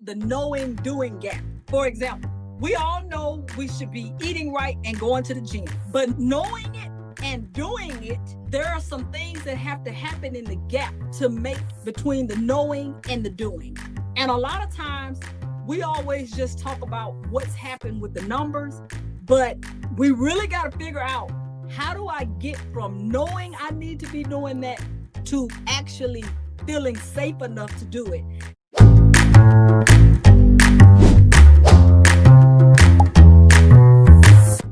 the knowing doing gap. For example, we all know we should be eating right and going to the gym, but knowing it and doing it, there are some things that have to happen in the gap to make between the knowing and the doing. And a lot of times we always just talk about what's happened with the numbers, but we really got to figure out, how do I get from knowing I need to be doing that to actually feeling safe enough to do it?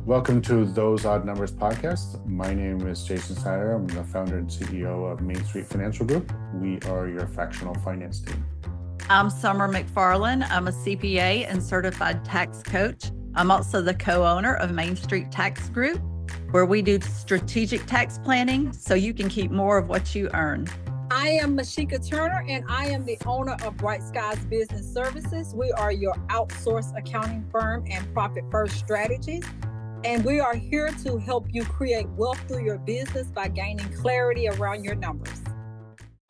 Welcome to Those Odd Numbers podcast. My name is Jason Snyder. I'm the founder and CEO of Main Street Financial Group. We are your fractional finance team. I'm Summer McFarland. I'm a CPA and certified tax coach. I'm also the co-owner of Main Street Tax Group, where we do strategic tax planning so you can keep more of what you earn. I am Mashika Turner, and I am the owner of Bright Skies Business Services. We are your outsourced accounting firm and profit first strategies. And we are here to help you create wealth through your business by gaining clarity around your numbers.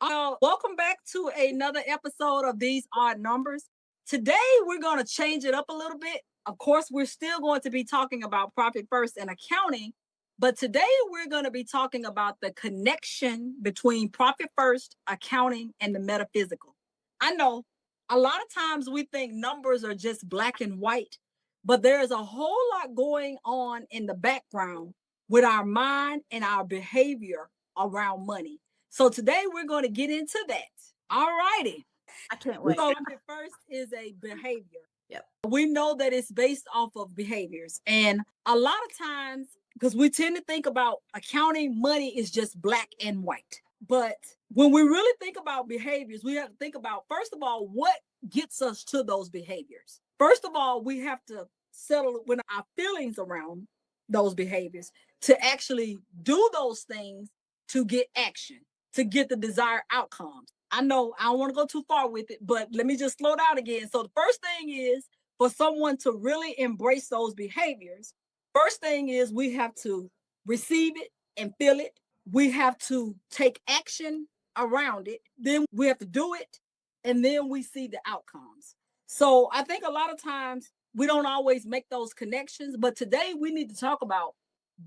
Welcome back to another episode of These Odd Numbers. Today, we're going to change it up a little bit. Of course, we're still going to be talking about profit first and accounting, but today we're going to be talking about the connection between profit first, accounting, and the metaphysical. I know a lot of times we think numbers are just black and white, but there's a whole lot going on in the background with our mind and our behavior around money. So today we're going to get into that. All righty. I can't wait. So first is a behavior. Yep. We know that it's based off of behaviors. And a lot of times, because we tend to think about accounting, money is just black and white. But when we really think about behaviors, we have to think about, first of all, what gets us to those behaviors. First of all, we have to settle with our feelings around those behaviors to actually do those things to get action, to get the desired outcomes. I know I don't want to go too far with it, but let me just slow down again. So the first thing is for someone to really embrace those behaviors. First thing is we have to receive it and feel it. We have to take action around it. Then we have to do it. And then we see the outcomes. So I think a lot of times we don't always make those connections, but today we need to talk about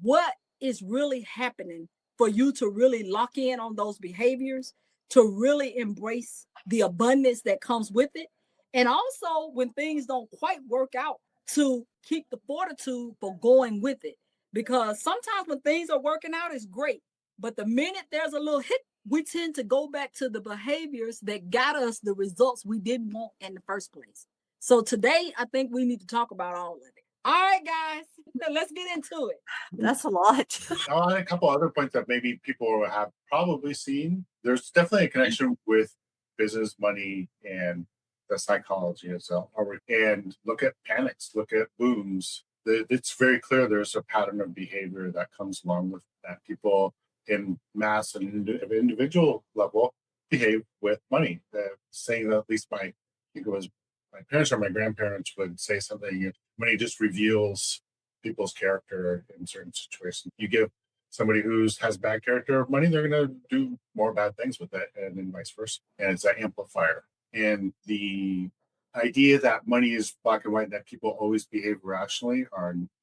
what is really happening for you to really lock in on those behaviors, to really embrace the abundance that comes with it. And also when things don't quite work out, to keep the fortitude for going with it. Because sometimes when things are working out, it's great. But the minute there's a little hit, we tend to go back to the behaviors that got us the results we didn't want in the first place. So today, I think we need to talk about all of it. All right, guys, let's get into it. That's a lot. A couple other points that maybe people have probably seen. There's definitely a connection with business, money, and the psychology itself. And look at panics, look at booms. It's very clear there's a pattern of behavior that comes along with that. People in mass and individual level behave with money. Saying that, at least I think it was my parents or my grandparents would say something, money just reveals people's character in certain situations. You give somebody who has bad character money, they're going to do more bad things with it, and then vice versa. And it's an amplifier. And the idea that money is black and white, that people always behave rationally,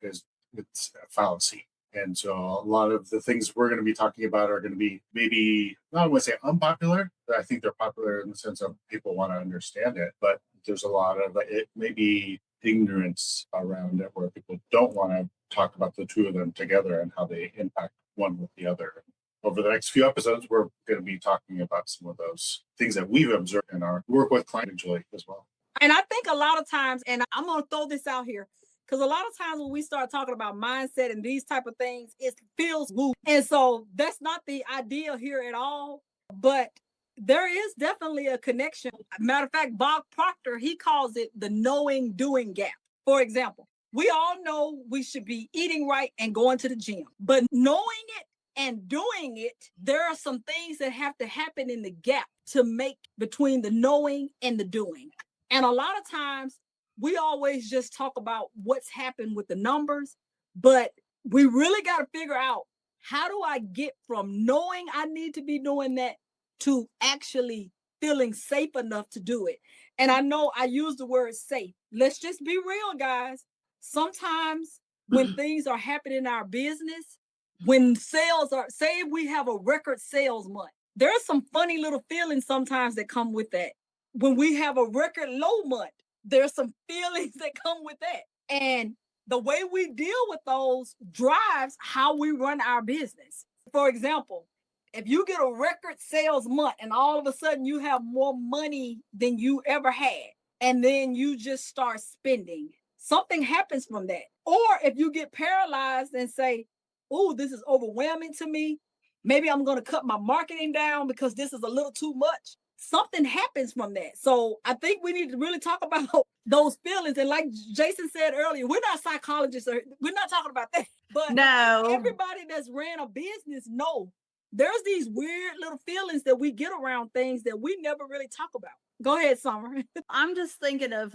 it's a fallacy. And so a lot of the things we're going to be talking about are going to be maybe, not want to say unpopular, but I think they're popular in the sense of people want to understand it. But there's a lot of it, maybe ignorance around it, where people don't want to talk about the two of them together and how they impact one with the other. Over the next few episodes, we're going to be talking about some of those things that we've observed in our work with clients individually as well. And I think a lot of times, and I'm going to throw this out here, because a lot of times when we start talking about mindset and these type of things, it feels woo. And so that's not the idea here at all. But there is definitely a connection. Matter of fact, Bob Proctor, he calls it the knowing doing gap. For example, we all know we should be eating right and going to the gym, but knowing it and doing it, there are some things that have to happen in the gap to make between the knowing and the doing. And a lot of times we always just talk about what's happened with the numbers, but we really got to figure out, how do I get from knowing I need to be doing that to actually feeling safe enough to do it. And I know I use the word safe. Let's just be real, guys. Sometimes when things are happening in our business, when sales are, say we have a record sales month, there's some funny little feelings sometimes that come with that. When we have a record low month, there's some feelings that come with that. And the way we deal with those drives how we run our business. For example, if you get a record sales month and all of a sudden you have more money than you ever had, and then you just start spending, something happens from that. Or if you get paralyzed and say, oh, this is overwhelming to me, maybe I'm going to cut my marketing down because this is a little too much. Something happens from that. So I think we need to really talk about those feelings. And like Jason said earlier, we're not psychologists, or we're not talking about that. But No, everybody that's ran a business know there's these weird little feelings that we get around things that we never really talk about. Go ahead, Summer. I'm thinking of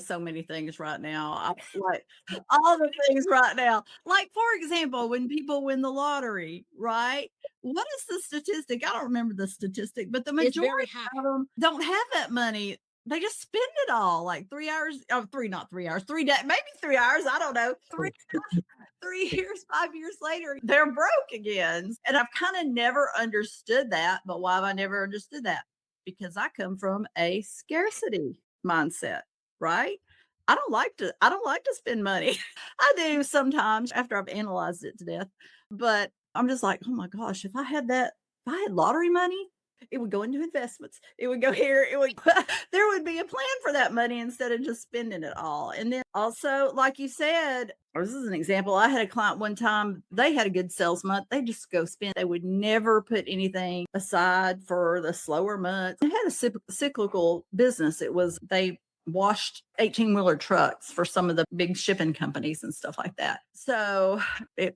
so many things right now. Like all the things right now. Like, for example, when people win the lottery, right? What is the statistic? I don't remember the statistic, but the It's very majority high. of them don't have that money. They just spend it all, like 3 hours, not 3 hours, 3 days, maybe 3 hours. I don't know. 3 years, 5 years later, they're broke again. And I've kind of never understood that. But why have I never understood that? Because I come from a scarcity mindset, right? I don't like to spend money. I do sometimes after I've analyzed it to death. But I'm just like, oh my gosh, if I had lottery money, it would go into investments. It would go here. There would be a plan for that money instead of just spending it all. And then also, like you said, or this is an example. I had a client one time, they had a good sales month. They just go spend. They would never put anything aside for the slower months. They had a cyclical business. They washed 18-wheeler trucks for some of the big shipping companies and stuff like that. So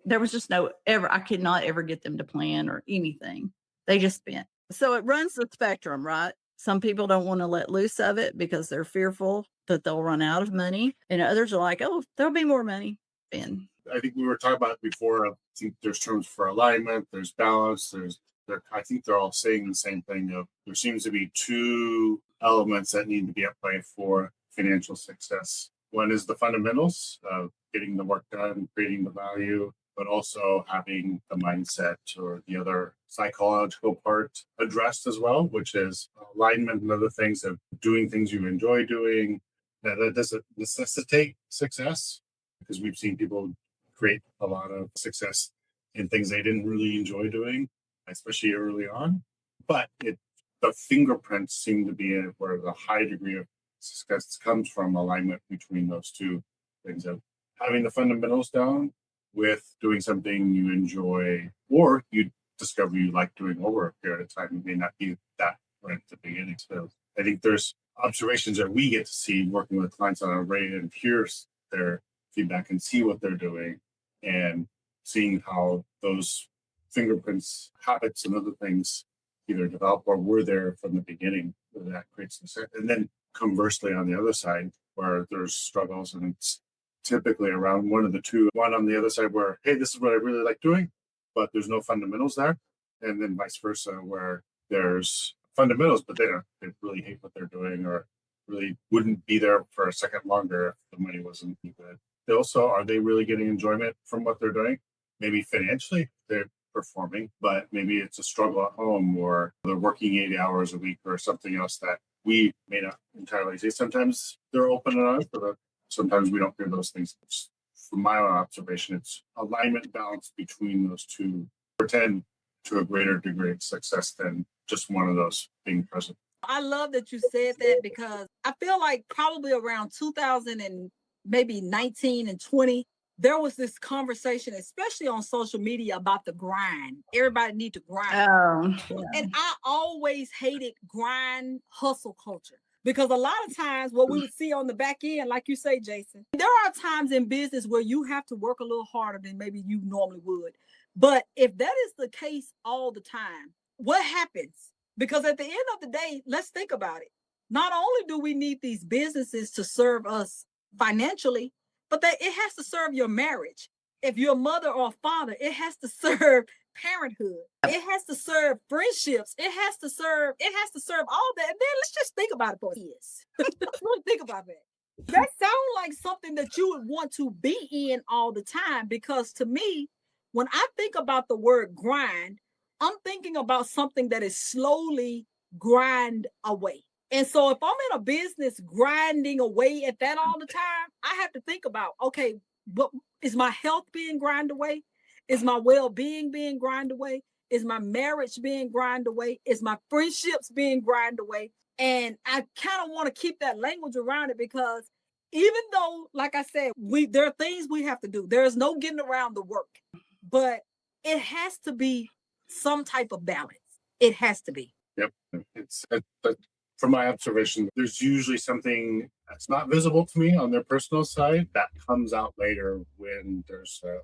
there was just I could not ever get them to plan or anything. They just spent. So it runs the spectrum, right? Some people don't want to let loose of it because they're fearful that they'll run out of money. And others are like, oh, there'll be more money. And I think we were talking about it before. I think there's terms for alignment, there's balance, I think they're all saying the same thing of there seems to be two elements that need to be at play for financial success. One is the fundamentals of getting the work done, creating the value, but also having the mindset or the other psychological part addressed as well, which is alignment and other things of doing things you enjoy doing. That doesn't necessitate success, because we've seen people create a lot of success in things they didn't really enjoy doing, especially early on. But the fingerprints seem to be where the high degree of success comes from alignment between those two things of having the fundamentals down with doing something you enjoy or you discover you like doing over a period of time. It may not be that right at the beginning. So I think there's observations that we get to see working with clients on a rate and hear their feedback and see what they're doing and seeing how those fingerprints, habits, and other things either develop or were there from the beginning. That creates the and then conversely on the other side where there's struggles and it's typically around one of the two, one on the other side where, hey, this is what I really like doing, but there's no fundamentals there. And then vice versa, where there's fundamentals, but they really hate what they're doing or really wouldn't be there for a second longer if the money wasn't good. They also, are they really getting enjoyment from what they're doing? Maybe financially they're performing, but maybe it's a struggle at home or they're working 80 hours a week or something else that we may not entirely see. Sometimes they're open and honest, but sometimes we don't hear those things. From my own observation, it's alignment, balance between those two pretend to a greater degree of success than just one of those being present. I love that you said that because I feel like probably around 2000 and maybe 19 and 20, there was this conversation, especially on social media, about the grind. Everybody need to grind. And I always hated grind hustle culture. Because a lot of times what we would see on the back end, like you say, Jason, there are times in business where you have to work a little harder than maybe you normally would. But if that is the case all the time, what happens? Because at the end of the day, let's think about it. Not only do we need these businesses to serve us financially, but that it has to serve your marriage. If you're a mother or a father, it has to serve parenthood. It has to serve friendships. It has to serve all that. And then let's just think about it for years. Let's really think about that. That sounds like something that you would want to be in all the time, because to me, when I think about the word grind, I'm thinking about something that is slowly grind away. And so if I'm in a business grinding away at that all the time, I have to think about, okay, what is my health being grind away? Is my well-being being grind away? Is my marriage being grind away? Is my friendships being grind away? And I kind of want to keep that language around it, because even though, like I said, there are things we have to do. There is no getting around the work, but it has to be some type of balance. It has to be. Yep. But from my observation, there's usually something that's not visible to me on their personal side that comes out later when there's a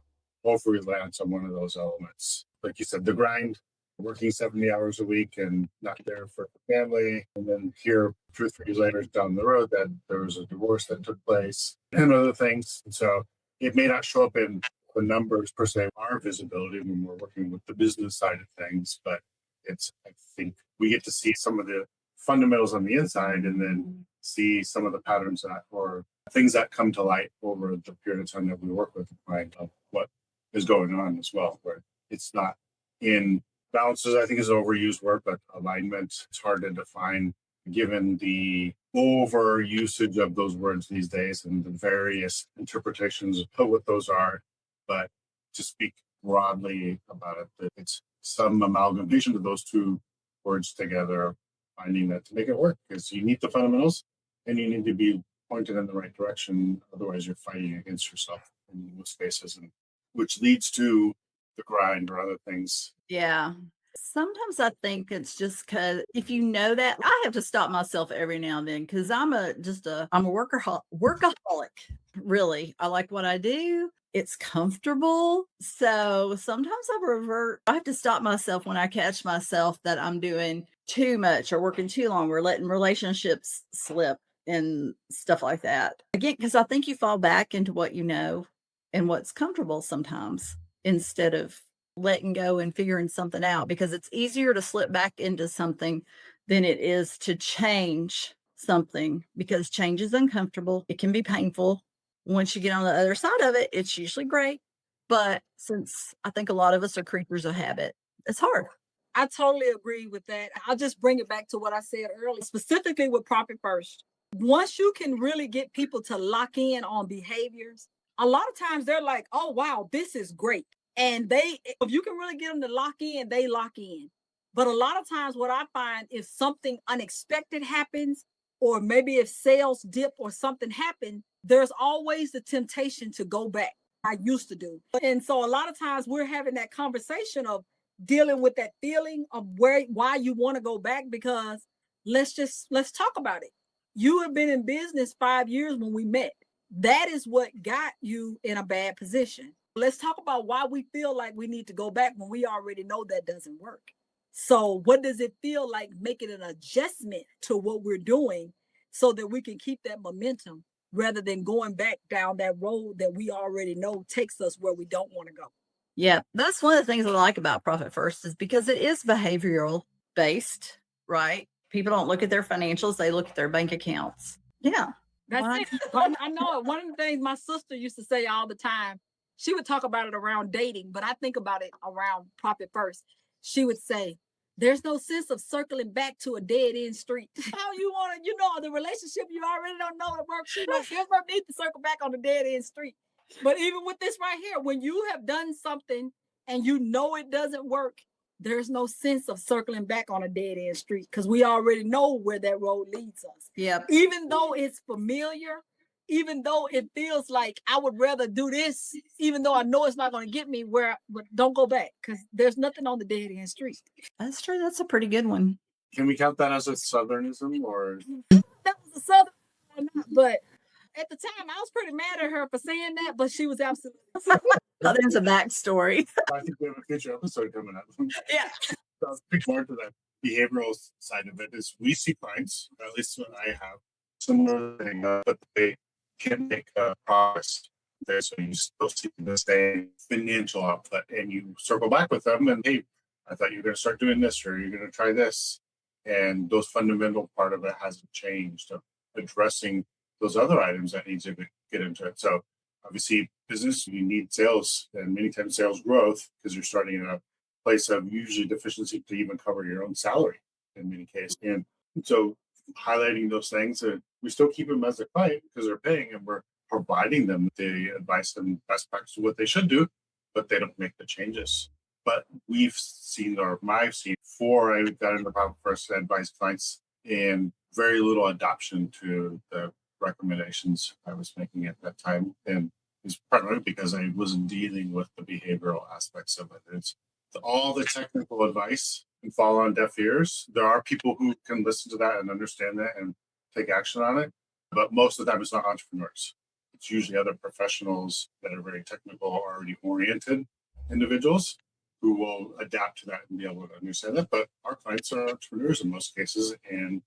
over-reliance on one of those elements. Like you said, the grind, working 70 hours a week and not there for the family. And then here, 2 or 3 years later down the road, that there was a divorce that took place and other things. And so it may not show up in the numbers per se, our visibility when we're working with the business side of things, but I think we get to see some of the fundamentals on the inside and then see some of the patterns that or things that come to light over the period of time that we work with the client of what is going on as well, where it's not in balances, I think is an overused word, but alignment, it's hard to define given the over usage of those words these days and the various interpretations of what those are. But to speak broadly about it, that it's some amalgamation of those 2 words together, finding that to make it work, because you need the fundamentals and you need to be pointed in the right direction. Otherwise, you're fighting against yourself in most spaces, and which leads to the grind or other things. Yeah. Sometimes I think it's just because if you know that, I have to stop myself every now and then because I'm a workaholic. Really, I like what I do. It's comfortable. So sometimes I have to stop myself when I catch myself that I'm doing too much or working too long or letting relationships slip and stuff like that. Again, because I think you fall back into what you know and what's comfortable sometimes instead of letting go and figuring something out, because it's easier to slip back into something than it is to change something, because change is uncomfortable. It can be painful. Once you get on the other side of it, it's usually great. But since I think a lot of us are creatures of habit, it's hard. I totally agree with that. I'll just bring it back to what I said earlier, specifically with Profit First. Once you can really get people to lock in on behaviors, a lot of times they're like, oh, wow, this is great. And if you can really get them to lock in, they lock in. But a lot of times what I find, if something unexpected happens, or maybe if sales dip or something happened, there's always the temptation to go back. I used to do. And so a lot of times we're having that conversation of dealing with that feeling of why you want to go back, because let's talk about it. You have been in business 5 years when we met. That is what got you in a bad position. Let's talk about why we feel like we need to go back when we already know that doesn't work. So what does it feel like making an adjustment to what we're doing so that we can keep that momentum rather than going back down that road that we already know takes us where we don't want to go? Yeah, that's one of the things I like about Profit First is because it is behavioral based, right? People don't look at their financials, they look at their bank accounts. Yeah. That's it. I know it. One of the things my sister used to say all the time, she would talk about it around dating, but I think about it around Profit First. She would say, there's no sense of circling back to a dead end street. How you want to, the relationship you already don't know the work. She like, there's no need to circle back on the dead end street. But even with this right here, when you have done something and you know it doesn't work, there's no sense of circling back on a dead end street because we already know where that road leads us. Yep. Even though it's familiar, even though it feels like I would rather do this, even though I know it's not going to get me but don't go back because there's nothing on the dead end street. That's true. That's a pretty good one. Can we count that as a Southernism or? That was a Southern or not, but at the time I was pretty mad at her for saying that, but she was absolutely. Oh, there's a backstory. I think we have a future episode coming up. Yeah. I'll speak more to that behavioral side of it. Is we see clients, at least what I have, similar thing, but they can make progress there, so you still see the same financial output, and you circle back with them and, hey, I thought you were going to start doing this, or you're going to try this. And those fundamental part of it hasn't changed of addressing those other items that need to get into it. So obviously business, you need sales, and many times sales growth, because you're starting in a place of usually deficiency to even cover your own salary in many cases. And so highlighting those things, that we still keep them as a client because they're paying, and we're providing them the advice and best practice of what they should do, but they don't make the changes. But we've seen, or I've seen, before I got into the problem first to advise clients, and very little adoption to the recommendations I was making at that time. And it's partly because I wasn't dealing with the behavioral aspects of it. It's all the technical advice can fall on deaf ears. There are people who can listen to that and understand that and take action on it, but most of the time it's not entrepreneurs. It's usually other professionals that are very technical, already oriented individuals who will adapt to that and be able to understand that. But our clients are entrepreneurs in most cases, and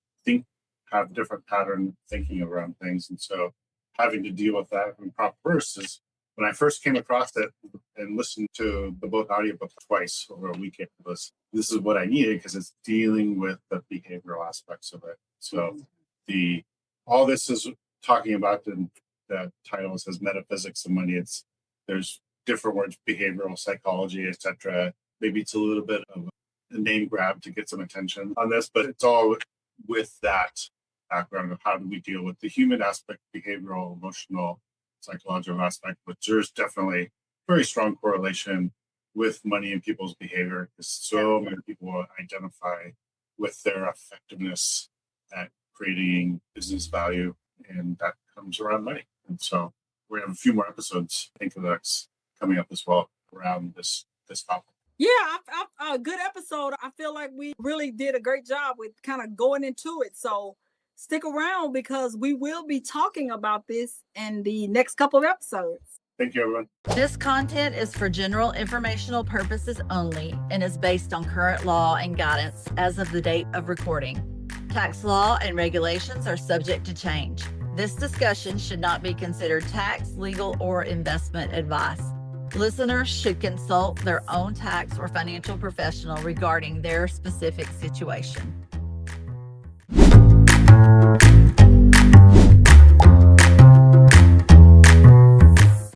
have different pattern thinking around things. And so having to deal with that in prop first is, when I first came across it and listened to the both audiobooks twice over a weekend, this is what I needed, because it's dealing with the behavioral aspects of it. So all this is talking about, the title says metaphysics of money. There's different words, behavioral psychology, etc. Maybe it's a little bit of a name grab to get some attention on this, but it's all with that background of how do we deal with the human aspect, behavioral, emotional, psychological aspect, which there's definitely very strong correlation with money and people's behavior, because so many people identify with their effectiveness at creating business value, and that comes around money. And so we have a few more episodes, I think, that's coming up as well around this topic. Yeah, a good episode. I feel like we really did a great job with kind of going into it. So stick around, because we will be talking about this in the next couple of episodes. Thank you, everyone. This content is for general informational purposes only and is based on current law and guidance as of the date of recording. Tax law and regulations are subject to change. This discussion should not be considered tax, legal, or investment advice. Listeners should consult their own tax or financial professional regarding their specific situation.